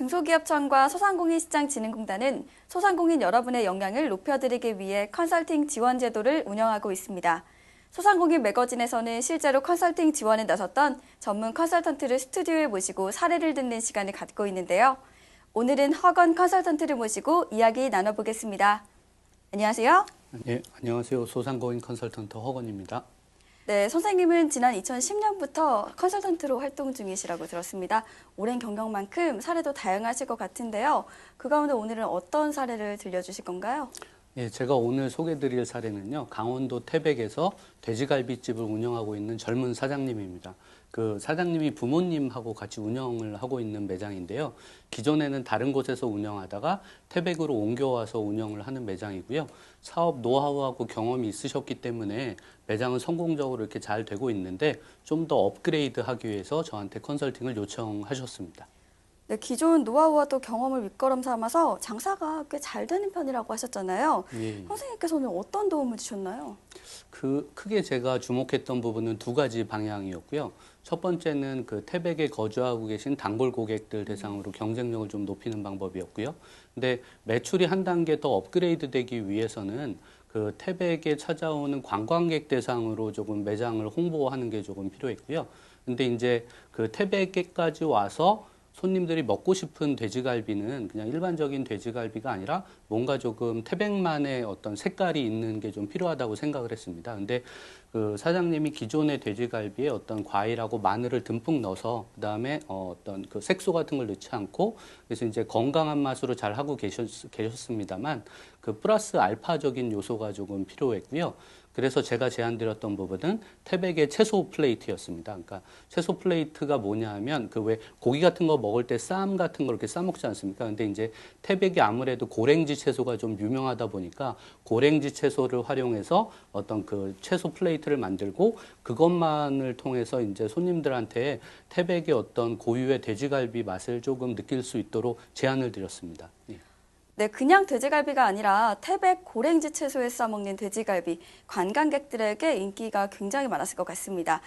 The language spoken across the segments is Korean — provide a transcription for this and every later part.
중소기업청과 소상공인시장진흥공단은 소상공인 여러분의 역량을 높여드리기 위해 컨설팅 지원 제도를 운영하고 있습니다. 소상공인 매거진에서는 실제로 컨설팅 지원에 나섰던 전문 컨설턴트를 스튜디오에 모시고 사례를 듣는 시간을 갖고 있는데요. 오늘은 허건 컨설턴트를 모시고 이야기 나눠보겠습니다. 안녕하세요. 네, 안녕하세요. 소상공인 컨설턴트 허건입니다. 네, 선생님은 지난 2010년부터 컨설턴트로 활동 중이시라고 들었습니다. 오랜 경력만큼 사례도 다양하실 것 같은데요. 그 가운데 오늘은 어떤 사례를 들려주실 건가요? 예, 제가 오늘 소개드릴 사례는요, 강원도 태백에서 돼지갈비집을 운영하고 있는 젊은 사장님입니다. 그 사장님이 부모님하고 같이 운영을 하고 있는 매장인데요. 기존에는 다른 곳에서 운영하다가 태백으로 옮겨와서 운영을 하는 매장이고요. 사업 노하우하고 경험이 있으셨기 때문에 매장은 성공적으로 이렇게 잘 되고 있는데 좀 더 업그레이드 하기 위해서 저한테 컨설팅을 요청하셨습니다. 네, 기존 노하우와 또 경험을 밑거름 삼아서 장사가 꽤 잘 되는 편이라고 하셨잖아요. 예. 선생님께서는 어떤 도움을 주셨나요? 크게 제가 주목했던 부분은 두 가지 방향이었고요. 첫 번째는 그 태백에 거주하고 계신 단골 고객들 대상으로 경쟁력을 좀 높이는 방법이었고요. 근데 매출이 한 단계 더 업그레이드 되기 위해서는 그 태백에 찾아오는 관광객 대상으로 조금 매장을 홍보하는 게 조금 필요했고요. 근데 이제 그 태백에까지 와서 손님들이 먹고 싶은 돼지갈비는 그냥 일반적인 돼지갈비가 아니라 뭔가 조금 태백만의 어떤 색깔이 있는 게 좀 필요하다고 생각을 했습니다. 근데 그 사장님이 기존의 돼지갈비에 어떤 과일하고 마늘을 듬뿍 넣어서 그다음에 어떤 그 색소 같은 걸 넣지 않고 그래서 이제 건강한 맛으로 잘 하고 계셨습니다만 그 플러스 알파적인 요소가 조금 필요했고요. 그래서 제가 제안드렸던 부분은 태백의 채소 플레이트였습니다. 그러니까 채소 플레이트가 뭐냐 하면 그 왜 고기 같은 거 먹을 때 쌈 같은 거 이렇게 싸 먹지 않습니까? 근데 이제 태백이 아무래도 고랭지 채소가 좀 유명하다 보니까 고랭지 채소를 활용해서 어떤 그 채소 플레이트를 만들고 그것만을 통해서 이제 손님들한테 태백의 어떤 고유의 돼지갈비 맛을 조금 느낄 수 있도록 제안을 드렸습니다. 예. 네, 그냥 돼지갈비가 아니라 태백 고랭지 채소에 싸먹는 돼지갈비, 관광객들에게 인기가 굉장히 많았을 것 같습니다.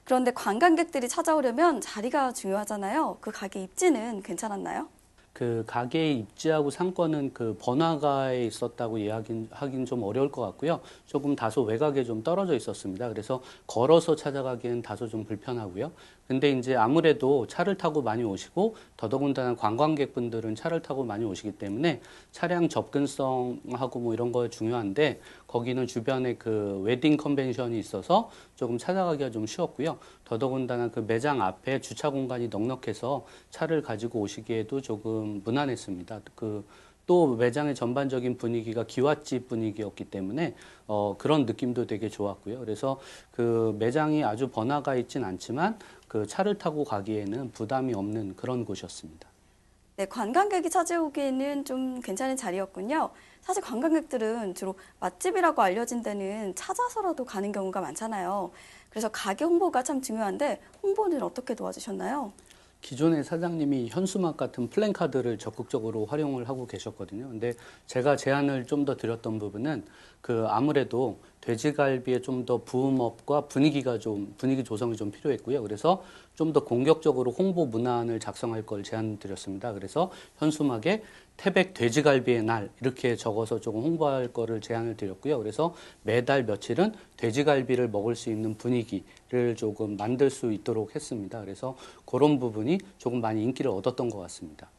그런데 관광객들이 찾아오려면 자리가 중요하잖아요. 그 가게 입지는 괜찮았나요? 그 가게에 입지하고 상권은 그 번화가에 있었다고 이야기하긴 좀 어려울 것 같고요. 조금 다소 외곽에 좀 떨어져 있었습니다. 그래서 걸어서 찾아가기엔 다소 좀 불편하고요. 근데 이제 아무래도 차를 타고 많이 오시고 더더군다나 관광객분들은 차를 타고 많이 오시기 때문에 차량 접근성하고 뭐 이런 거 중요한데 거기는 주변에 그 웨딩 컨벤션이 있어서 조금 찾아가기가 좀 쉬웠고요. 더더군다나 그 매장 앞에 주차 공간이 넉넉해서 차를 가지고 오시기에도 조금 무난했습니다. 또 매장의 전반적인 분위기가 기와집 분위기였기 때문에 그런 느낌도 되게 좋았고요. 그래서 그 매장이 아주 번화가 있진 않지만 그 차를 타고 가기에는 부담이 없는 그런 곳이었습니다. 네, 관광객이 찾아오기에는 좀 괜찮은 자리였군요. 사실 관광객들은 주로 맛집이라고 알려진 데는 찾아서라도 가는 경우가 많잖아요. 그래서 가게 홍보가 참 중요한데 홍보는 어떻게 도와주셨나요? 기존의 사장님이 현수막 같은 플랜카드를 적극적으로 활용을 하고 계셨거든요. 근데 제가 제안을 좀 더 드렸던 부분은 그 아무래도 돼지갈비에 좀 더 부음업과 분위기 조성이 좀 필요했고요. 그래서 좀 더 공격적으로 홍보 문안을 작성할 걸 제안드렸습니다. 그래서 현수막에 태백 돼지갈비의 날 이렇게 적어서 조금 홍보할 거를 제안을 드렸고요. 그래서 매달 며칠은 돼지갈비를 먹을 수 있는 분위기를 조금 만들 수 있도록 했습니다. 그래서 그런 부분이 조금 많이 인기를 얻었던 것 같습니다.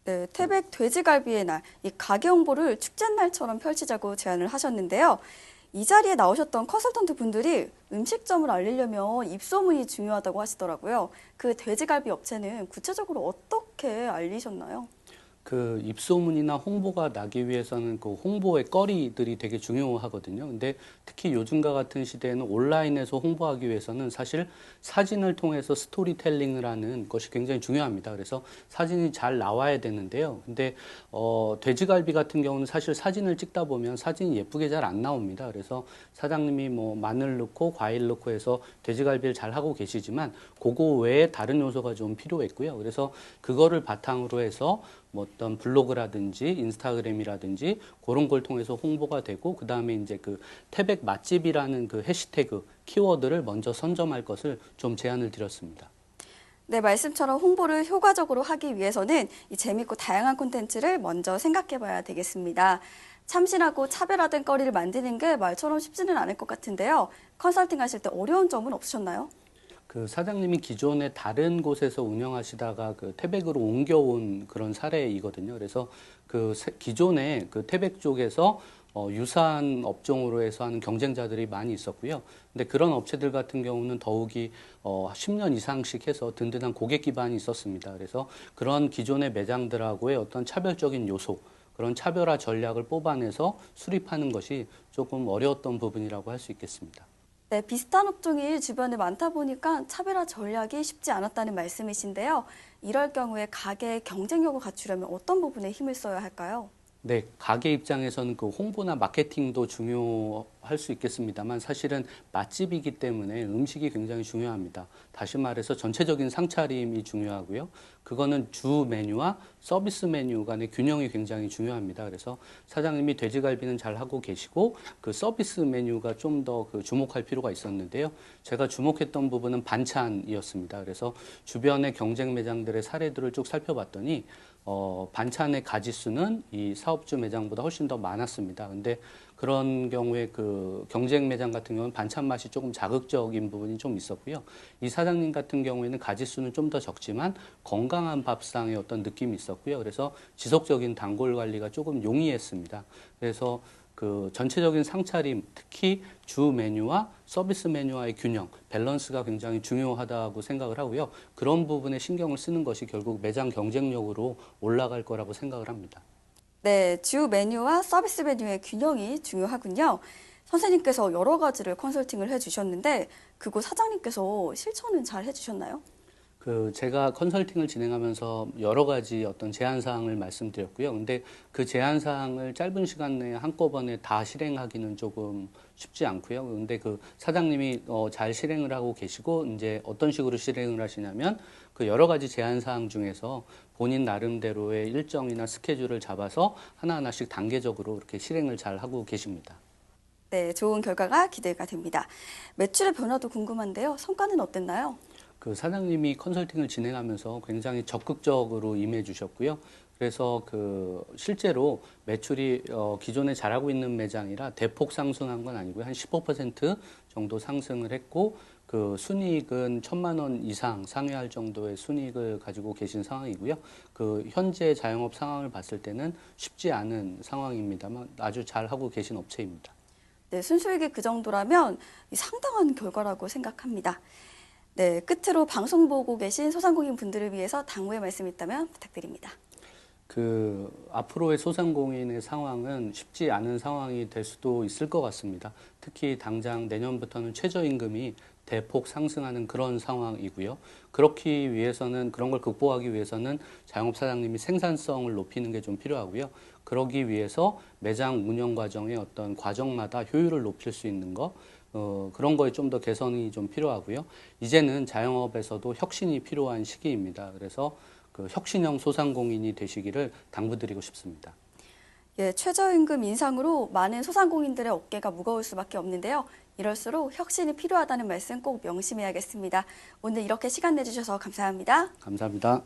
네, 태백 돼지갈비의 날, 이 가게 홍보를 축제날처럼 펼치자고 제안을 하셨는데요. 이 자리에 나오셨던 컨설턴트 분들이 음식점을 알리려면 입소문이 중요하다고 하시더라고요. 그 돼지갈비 업체는 구체적으로 어떻게 알리셨나요? 그 입소문이나 홍보가 나기 위해서는 그 홍보의 거리들이 되게 중요하거든요. 근데 특히 요즘과 같은 시대에는 온라인에서 홍보하기 위해서는 사실 사진을 통해서 스토리텔링을 하는 것이 굉장히 중요합니다. 그래서 사진이 잘 나와야 되는데요. 근데 돼지갈비 같은 경우는 사실 사진을 찍다 보면 사진이 예쁘게 잘 안 나옵니다. 그래서 사장님이 뭐 마늘 넣고 과일 넣고 해서 돼지갈비를 잘 하고 계시지만 그거 외에 다른 요소가 좀 필요했고요. 그래서 그거를 바탕으로 해서 뭐 어떤 블로그라든지 인스타그램이라든지 그런 걸 통해서 홍보가 되고 그다음에 이제 그 태백 맛집이라는 그 해시태그 키워드를 먼저 선점할 것을 좀 제안을 드렸습니다. 네, 말씀처럼 홍보를 효과적으로 하기 위해서는 이 재밌고 다양한 콘텐츠를 먼저 생각해 봐야 되겠습니다. 참신하고 차별화된 거리를 만드는 게 말처럼 쉽지는 않을 것 같은데요. 컨설팅 하실 때 어려운 점은 없으셨나요? 그 사장님이 기존에 다른 곳에서 운영하시다가 그 태백으로 옮겨온 그런 사례이거든요. 그래서 기존에 그 태백 쪽에서 유사한 업종으로 해서 하는 경쟁자들이 많이 있었고요. 근데 그런 업체들 같은 경우는 더욱이 10년 이상씩 해서 든든한 고객 기반이 있었습니다. 그래서 그런 기존의 매장들하고의 어떤 차별적인 요소, 그런 차별화 전략을 뽑아내서 수립하는 것이 조금 어려웠던 부분이라고 할 수 있겠습니다. 네, 비슷한 업종이 주변에 많다 보니까 차별화 전략이 쉽지 않았다는 말씀이신데요. 이럴 경우에 가게의 경쟁력을 갖추려면 어떤 부분에 힘을 써야 할까요? 네, 가게 입장에서는 그 홍보나 마케팅도 중요할 수 있겠습니다만 사실은 맛집이기 때문에 음식이 굉장히 중요합니다. 다시 말해서 전체적인 상차림이 중요하고요. 그거는 주 메뉴와 서비스 메뉴 간의 균형이 굉장히 중요합니다. 그래서 사장님이 돼지갈비는 잘 하고 계시고 그 서비스 메뉴가 좀 더 그 주목할 필요가 있었는데요. 제가 주목했던 부분은 반찬이었습니다. 그래서 주변의 경쟁 매장들의 사례들을 쭉 살펴봤더니 반찬의 가짓수는 이 사업주 매장보다 훨씬 더 많았습니다. 근데 그런 경우에 그 경쟁 매장 같은 경우는 반찬 맛이 조금 자극적인 부분이 좀 있었고요. 이 사장님 같은 경우에는 가짓수는 좀 더 적지만 건강한 밥상의 어떤 느낌이 있었고요. 그래서 지속적인 단골 관리가 조금 용이했습니다. 그래서 그 전체적인 상차림, 특히 주 메뉴와 서비스 메뉴와의 균형, 밸런스가 굉장히 중요하다고 생각을 하고요. 그런 부분에 신경을 쓰는 것이 결국 매장 경쟁력으로 올라갈 거라고 생각을 합니다. 네, 주 메뉴와 서비스 메뉴의 균형이 중요하군요. 선생님께서 여러 가지를 컨설팅을 해주셨는데 그곳 사장님께서 실천은 잘 해주셨나요? 제가 컨설팅을 진행하면서 여러 가지 어떤 제안 사항을 말씀드렸고요. 근데 그 제안 사항을 짧은 시간 내에 한꺼번에 다 실행하기는 조금 쉽지 않고요. 근데 그 사장님이 잘 실행을 하고 계시고 이제 어떤 식으로 실행을 하시냐면 그 여러 가지 제안 사항 중에서 본인 나름대로의 일정이나 스케줄을 잡아서 하나하나씩 단계적으로 이렇게 실행을 잘 하고 계십니다. 네, 좋은 결과가 기대가 됩니다. 매출의 변화도 궁금한데요. 성과는 어땠나요? 그 사장님이 컨설팅을 진행하면서 굉장히 적극적으로 임해 주셨고요. 그래서 그 실제로 매출이 기존에 잘하고 있는 매장이라 대폭 상승한 건 아니고요. 한 15% 정도 상승을 했고 그 순이익은 1,000만 원 이상 상회할 정도의 순이익을 가지고 계신 상황이고요. 그 현재 자영업 상황을 봤을 때는 쉽지 않은 상황입니다만 아주 잘하고 계신 업체입니다. 네, 순수익이 그 정도라면 상당한 결과라고 생각합니다. 네, 끝으로 방송 보고 계신 소상공인 분들을 위해서 당부의 말씀 있다면 부탁드립니다. 앞으로의 소상공인의 상황은 쉽지 않은 상황이 될 수도 있을 것 같습니다. 특히 당장 내년부터는 최저임금이 대폭 상승하는 그런 상황이고요. 그런 걸 극복하기 위해서는 자영업 사장님이 생산성을 높이는 게 좀 필요하고요. 그러기 위해서 매장 운영 과정의 어떤 과정마다 효율을 높일 수 있는 것, 그런 거에 좀 더 개선이 좀 필요하고요. 이제는 자영업에서도 혁신이 필요한 시기입니다. 그래서 그 혁신형 소상공인이 되시기를 당부드리고 싶습니다. 예, 최저임금 인상으로 많은 소상공인들의 어깨가 무거울 수밖에 없는데요. 이럴수록 혁신이 필요하다는 말씀 꼭 명심해야겠습니다. 오늘 이렇게 시간 내주셔서 감사합니다. 감사합니다.